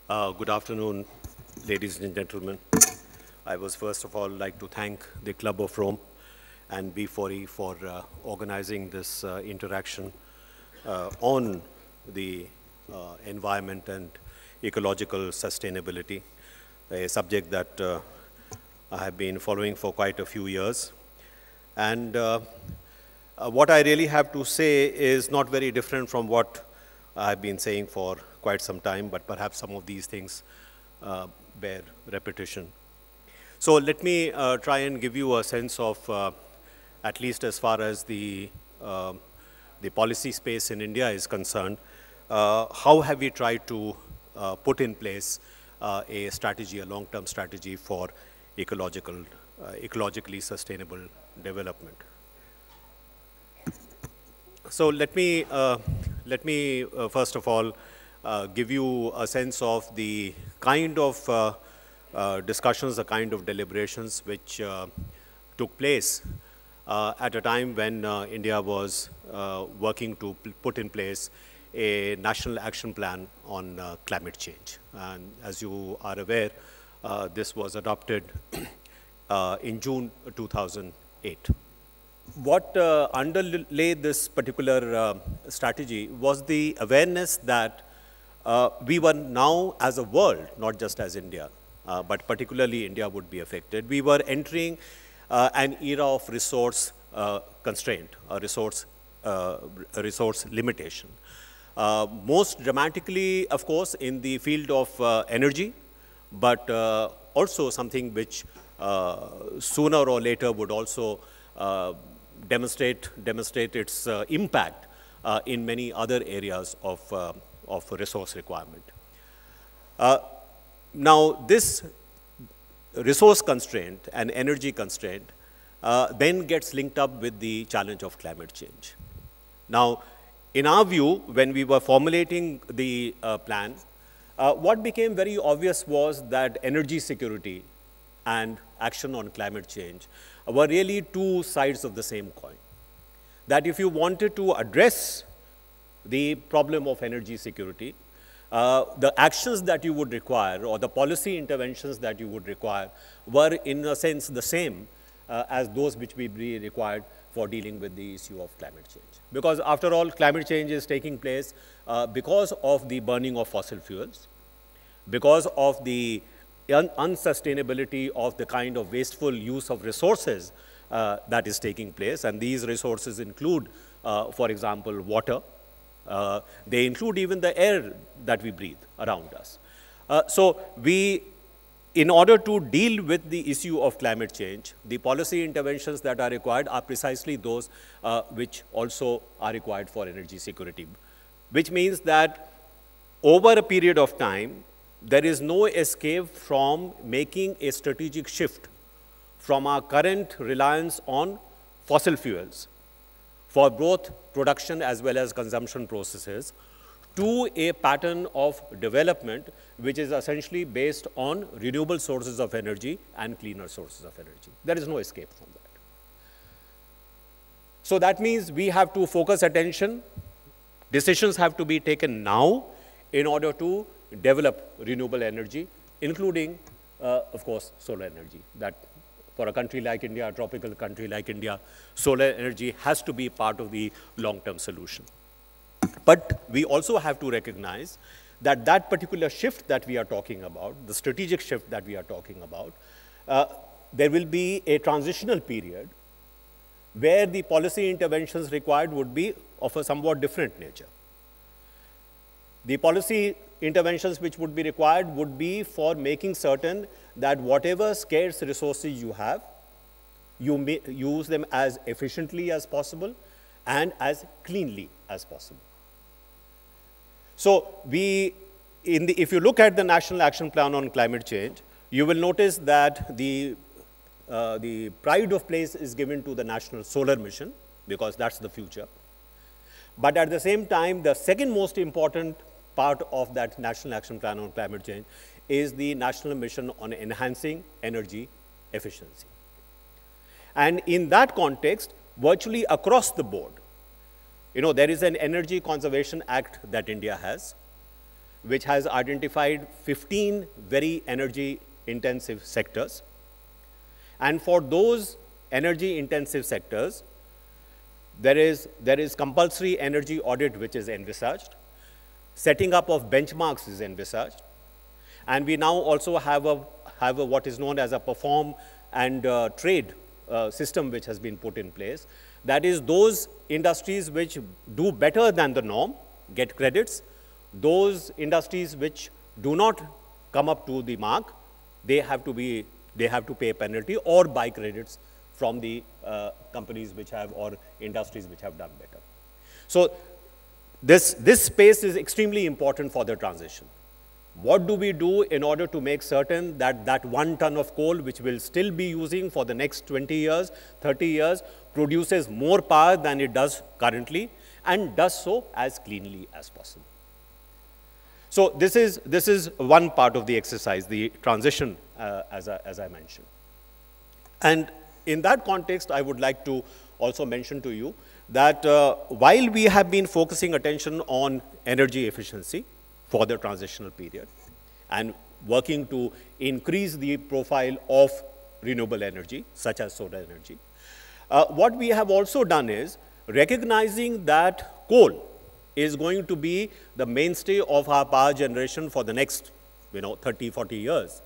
Good afternoon, ladies and gentlemen. I was first of all like to thank the Club of Rome and B4E for organizing this interaction on the environment and ecological sustainability, a subject that I have been following for quite a few years. And what I really have to say is not very different from what I've been saying for quite some time, but perhaps some of these things bear repetition. So let me try and give you a sense of, at least as far as the policy space in India is concerned, how have we tried to put in place a strategy, a long-term strategy for ecologically sustainable development. So let me first of all give you a sense of the kind of discussions, the kind of deliberations which took place at a time when India was working to put in place a national action plan on climate change. And as you are aware, this was adopted in June 2008. What underlay this particular strategy was the awareness that we were now as a world, not just as India, but particularly India would be affected. We were entering an era of resource constraint, a resource limitation. Most dramatically, of course, in the field of energy, but also something which sooner or later would also demonstrate its impact in many other areas of resource requirement. Now, this resource constraint and energy constraint then gets linked up with the challenge of climate change. Now, in our view, when we were formulating the plan, what became very obvious was that energy security and action on climate change were really two sides of the same coin. That if you wanted to address the problem of energy security, the actions that you would require or the policy interventions that you would require were in a sense the same as those which will be required for dealing with the issue of climate change. Because after all, climate change is taking place because of the burning of fossil fuels, because of the unsustainability of the kind of wasteful use of resources that is taking place. And these resources include, for example, water. They include even the air that we breathe around us. So in order to deal with the issue of climate change, the policy interventions that are required are precisely those which also are required for energy security, which means that over a period of time, there is no escape from making a strategic shift from our current reliance on fossil fuels for both production as well as consumption processes to a pattern of development which is essentially based on renewable sources of energy and cleaner sources of energy. There is no escape from that. So that means we have to focus attention. Decisions have to be taken now in order to develop renewable energy, including, of course, solar energy. That for a country like India, a tropical country like India, solar energy has to be part of the long-term solution. But we also have to recognize that that particular shift that we are talking about, the strategic shift that we are talking about, there will be a transitional period where the policy interventions required would be of a somewhat different nature. The policy interventions which would be required would be for making certain that whatever scarce resources you have, you may use them as efficiently as possible and as cleanly as possible. So if you look at the National Action Plan on Climate Change, you will notice that the pride of place is given to the National Solar Mission, because that's the future. But at the same time, the second most important part of that National Action Plan on Climate Change is the National Mission on Enhancing Energy Efficiency. And in that context, virtually across the board, there is an Energy Conservation Act that India has, which has identified 15 very energy-intensive sectors. And for those energy-intensive sectors, there is compulsory energy audit which is envisaged. Setting up of benchmarks is envisaged. And we now also have what is known as a perform and trade system which has been put in place. That is, those industries which do better than the norm get credits. Those industries which do not come up to the mark, they have to pay a penalty or buy credits from the companies which have, or industries which have done better. So this space is extremely important for the transition. What do we do in order to make certain that that 1 ton of coal, which we'll still be using for the next 20 years, 30 years, produces more power than it does currently, and does so as cleanly as possible? So this is one part of the exercise, the transition, as I mentioned. And in that context, I would like to also mention to you that while we have been focusing attention on energy efficiency for the transitional period and working to increase the profile of renewable energy, such as solar energy, what we have also done is recognizing that coal is going to be the mainstay of our power generation for the next 30, 40 years.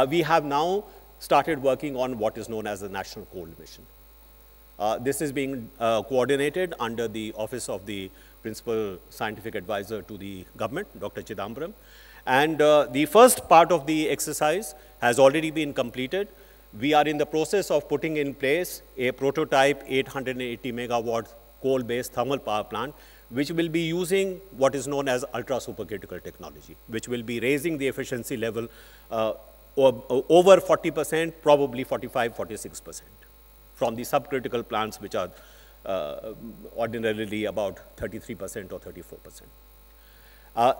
We have now started working on what is known as the National Coal Mission. This is being coordinated under the Office of the Principal Scientific Advisor to the government, Dr. Chidambaram. And the first part of the exercise has already been completed. We are in the process of putting in place a prototype 880 megawatt coal-based thermal power plant, which will be using what is known as ultra supercritical technology, which will be raising the efficiency level over 40%, probably 45, 46%, from the subcritical plants, which are ordinarily about 33% or 34%.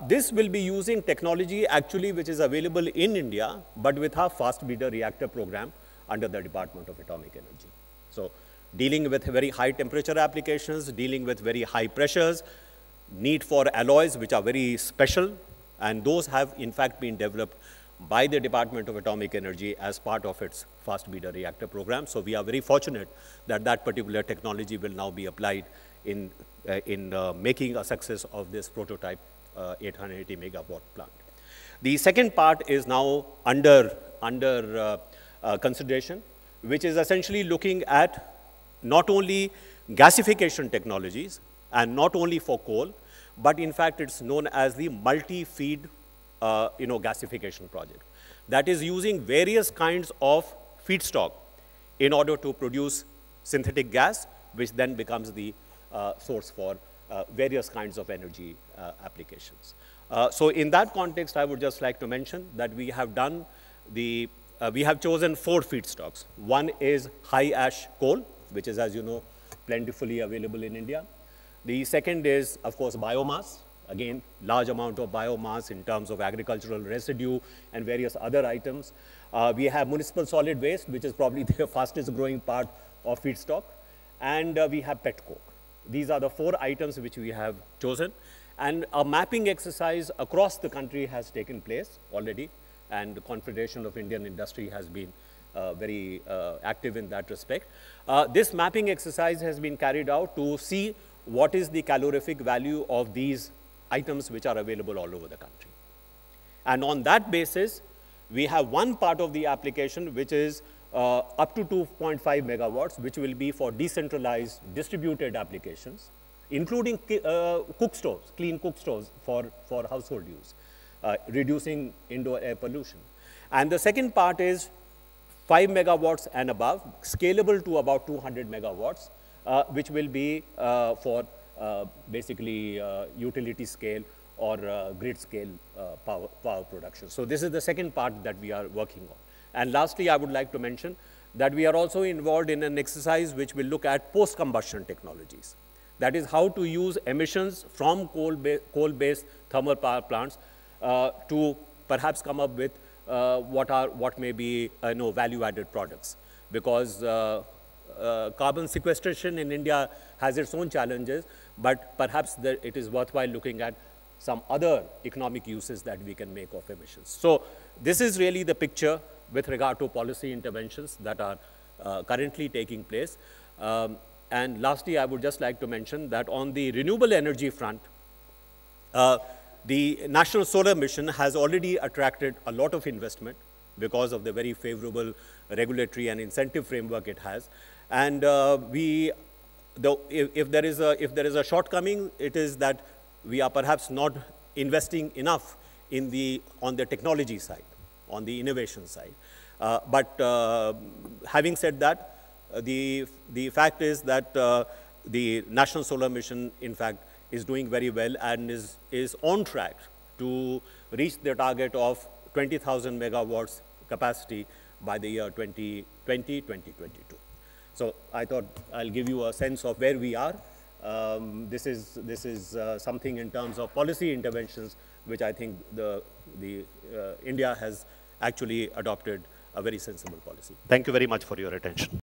This will be using technology actually which is available in India, but with our fast breeder reactor program under the Department of Atomic Energy. So dealing with very high temperature applications, dealing with very high pressures, need for alloys which are very special, and those have in fact been developed by the Department of Atomic Energy as part of its fast breeder reactor program. So we are very fortunate that that particular technology will now be applied in making a success of this prototype 880 megawatt plant. The second part is now under consideration, which is essentially looking at not only gasification technologies and not only for coal, but in fact it's known as the multi-feed gasification project. That is using various kinds of feedstock in order to produce synthetic gas, which then becomes the source for various kinds of energy applications. So in that context, I would just like to mention that we have done we have chosen 4 feedstocks. One is high ash coal, which is, as you know, plentifully available in India. The second is, of course, biomass. Again, large amount of biomass in terms of agricultural residue and various other items. We have municipal solid waste, which is probably the fastest growing part of feedstock. And we have pet coke. These are the 4 items which we have chosen. And a mapping exercise across the country has taken place already. And the Confederation of Indian Industry has been very active in that respect. This mapping exercise has been carried out to see what is the calorific value of these items which are available all over the country. And on that basis, we have one part of the application which is up to 2.5 megawatts, which will be for decentralized distributed applications, including cook stoves, clean cook stoves for household use, reducing indoor air pollution. And the second part is 5 megawatts and above, scalable to about 200 megawatts, which will be for basically utility scale or grid scale power production. So this is the second part that we are working on. And lastly, I would like to mention that we are also involved in an exercise which will look at post-combustion technologies. That is how to use emissions from coal-based thermal power plants to perhaps come up with what may be value-added products. Because carbon sequestration in India has its own challenges, but perhaps it is worthwhile looking at some other economic uses that we can make of emissions. So this is really the picture with regard to policy interventions that are currently taking place. And lastly, I would just like to mention that on the renewable energy front, the National Solar Mission has already attracted a lot of investment because of the very favorable regulatory and incentive framework it has. And if there is a shortcoming, it is that we are perhaps not investing enough on the technology side, on the innovation side. But having said that, the fact is that the National Solar Mission, in fact, is doing very well and is on track to reach the target of 20,000 megawatts capacity by the year 2020, 2022. So I thought I'll give you a sense of where we are. This is something in terms of policy interventions, which I think India has actually adopted a very sensible policy. Thank you very much for your attention.